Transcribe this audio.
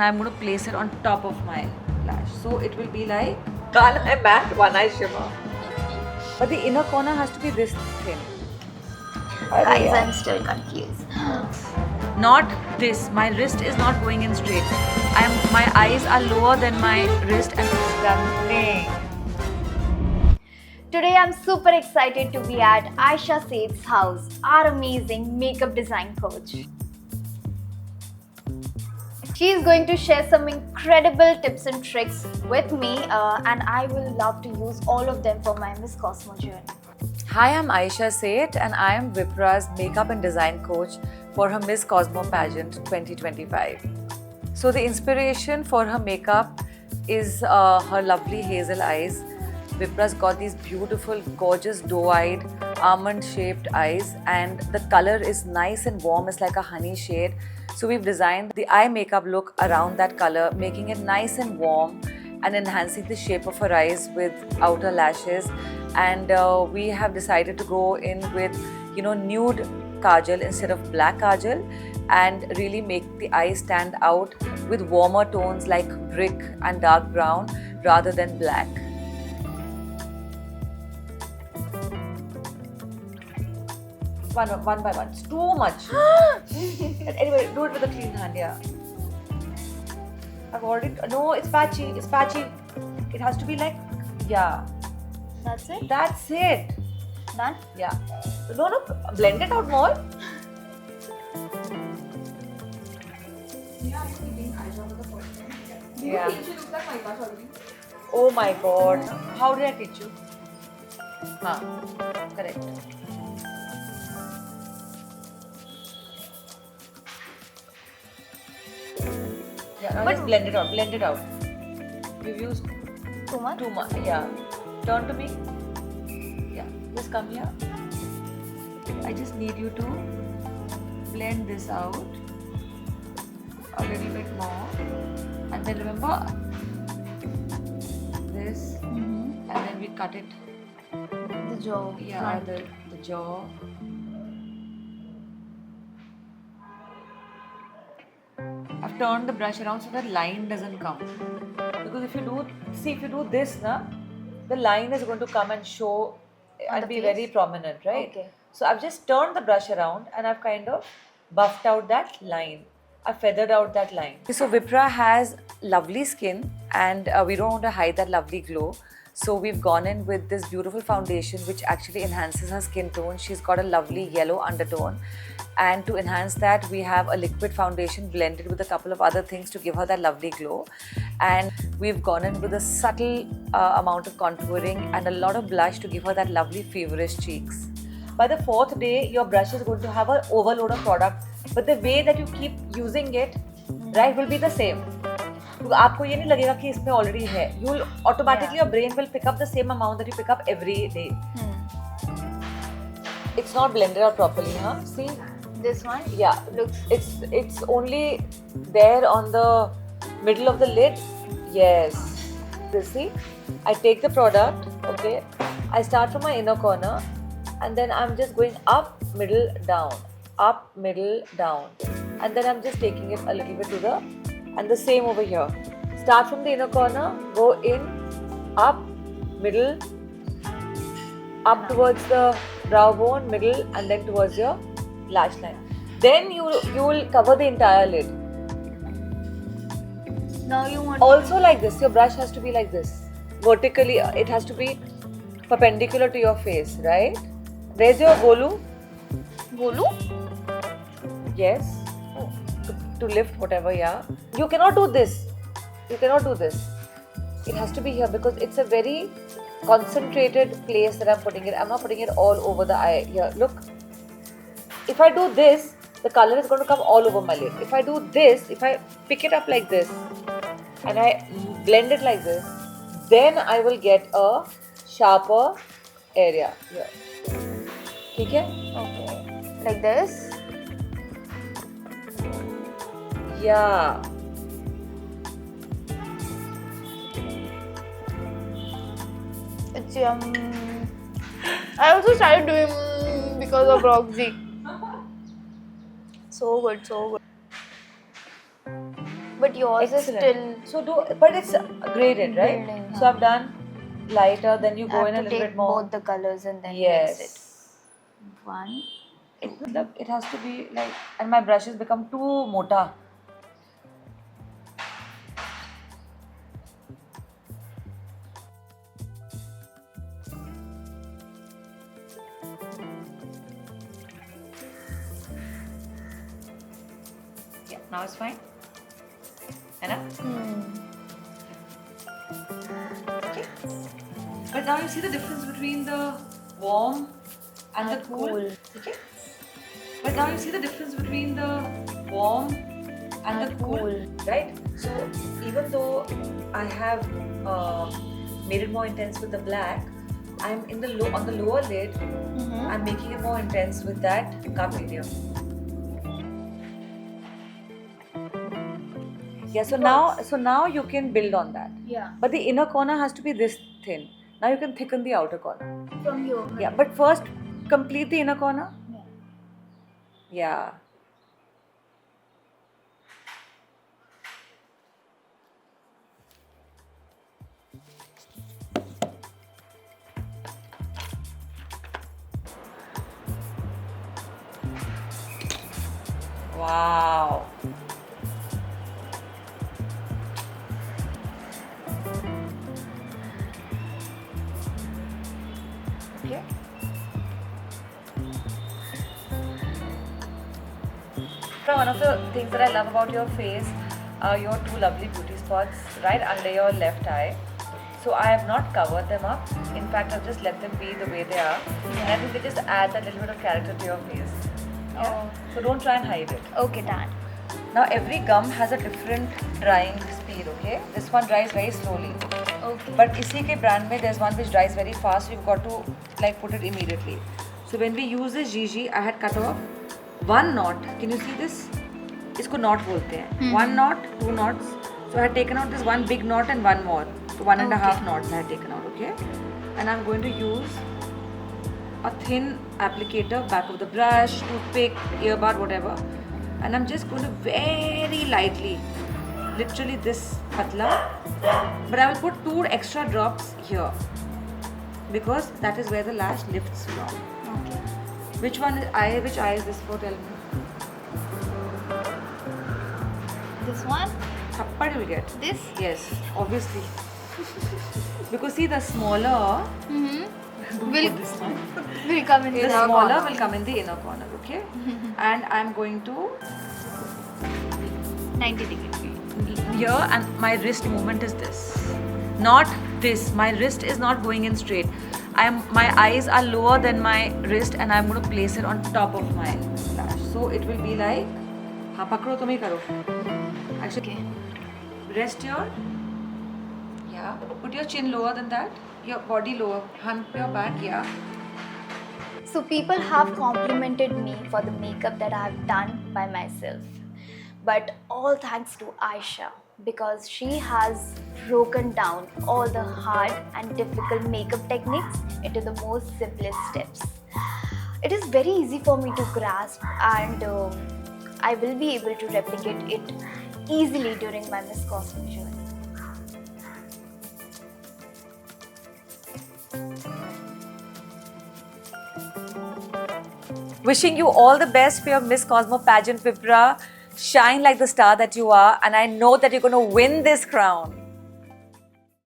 I'm going to place it on top of my lash. So it will be like one eye matte, one eye shimmer. But the inner corner has to be this thin. Guys, I'm still confused. Not this. My wrist is not going in straight. My eyes are lower than my wrist and stunning. Today I'm super excited to be at Aisha Seth's house, our amazing makeup design coach. She is going to share some incredible tips and tricks with me, and I will love to use all of them for my Miss Cosmo journey. Hi, I'm Aisha Seth and I am Vipra's makeup and design coach for her Miss Cosmo pageant 2025. So the inspiration for her makeup is her lovely hazel eyes. Vipra's got these beautiful, gorgeous, doe-eyed, almond-shaped eyes, and the color is nice and warm. It's like a honey shade. So we've designed the eye makeup look around that color, making it nice and warm and enhancing the shape of her eyes with outer lashes. And we have decided to go in with, nude kajal instead of black kajal, and really make the eyes stand out with warmer tones like brick and dark brown rather than black. One by one. It's too much. Anyway, do it with a clean hand, yeah. I've already. No, it's patchy. It's patchy. It has to be like, yeah. That's it? That's it. Done? Yeah. No, blend it out more. Yeah. Oh my god. How did I teach you? Correct. Yeah, now just blend it out. You've used Too much? too much. Yeah. Turn to me. Yeah. Just come here. I just need you to blend this out a little bit more. And then remember this, and then we cut it. The jaw. Yeah, the jaw. I've turned the brush around so that line doesn't come. Because if you do this, the line is going to come and show and be very prominent, right? Okay. So I've just turned the brush around and I've kind of buffed out that line. I've feathered out that line. So Vipra has lovely skin and we don't want to hide that lovely glow. So we've gone in with this beautiful foundation which actually enhances her skin tone. She's got a lovely yellow undertone. And to enhance that, we have a liquid foundation blended with a couple of other things to give her that lovely glow. And we've gone in with a subtle amount of contouring and a lot of blush to give her that lovely feverish cheeks. By the fourth day, your brush is going to have an overload of product, but the way that you keep using it, right, will be the same. तो आपको ये नहीं लगेगा कि इसमें already है. You'll automatically your brain will pick up the same amount that you pick up every day. It's not blended out properly, huh? See? This one? Yeah, it's only there on the middle of the lid. Yes. You see, I take the product, okay, I start from my inner corner and then I'm just going up, middle, down, up, middle, down, and then I'm just taking it a little bit to the, and the same over here. Start from the inner corner, go in, up, middle, up towards the brow bone, middle, and then towards your lash line. Then you will cover the entire lid. Now you want Also like this, your brush has to be like this. Vertically, it has to be perpendicular to your face, right? Where's your golu? Golu? Yes. To lift whatever, yeah. You cannot do this. It has to be here because it's a very concentrated place that I'm putting it. I'm not putting it all over the eye. Here, look. If I do this, the color is going to come all over my lid. If I do this, if I pick it up like this and I blend it like this, then I will get a sharper area here. Okay? Okay. Like this? Yeah. It's I also started doing because of Roxy. So good, so good. But yours Excellent. is still. So but it's graded, right? Building, So I've done lighter, then you go I in a have to little take bit more. both the colors and then Yes. mix it. One. It has to be like, and my brushes become too mota. Yeah, now it's fine. Enough? Okay. But now you see the difference between the warm and the cool. Okay. But now you see the difference between the warm and the cool, right? So even though I have made it more intense with the black, I'm in the on the lower lid. I'm making it more intense with that carpedium. Yeah. So now you can build on that. Yeah. But the inner corner has to be this thin. Now you can thicken the outer corner. From you. Yeah. But first, complete the inner corner. Yeah. Wow. Okay. One of the things that I love about your face are your two lovely beauty spots right under your left eye. So I have not covered them up. In fact, I've just let them be the way they are. And I think they just add that little bit of character to your face. Yeah? So don't try and hide it. Okay, done. Now every gum has a different drying speed, okay? This one dries very slowly. Okay. But इसी के brand में there's one which dries very fast, so you've got to like put it immediately. So when we use this Gigi, I had cut off one knot. Can you see this? इसको knot बोलते हैं. One knot, two knots. So I had taken out this one big knot and one more. So 1.5 knots I had taken out, okay? And I'm going to use a thin applicator, back of the brush, toothpick, earbud, whatever. And I'm just going to very lightly, literally this patla, but I will put 2 extra drops here because that is where the lash lifts from. Okay. Which eye is this for? Tell me. This one? Thappad you will get. This? Yes, obviously. Because see, the smaller Will this one. will come in The this smaller corner. will come in the inner corner, okay? And I'm going to 90 degree. here, and my wrist movement is this, not this. My wrist is not going in straight. My eyes are lower than my wrist, and I'm going to place it on top of my lash. So it will be like, हाँ पकड़ो तुम ही करो. Actually, rest your, yeah. Put your chin lower than that. Your body lower. Hand पे your back, yeah. So people have complimented me for the makeup that I have done by myself. But all thanks to Aisha, because she has broken down all the hard and difficult makeup techniques into the most simplest steps. It is very easy for me to grasp, and I will be able to replicate it easily during my Miss Cosmo journey. Wishing you all the best for your Miss Cosmo pageant, Vipra. Shine like the star that you are, and I know that you're going to win this crown.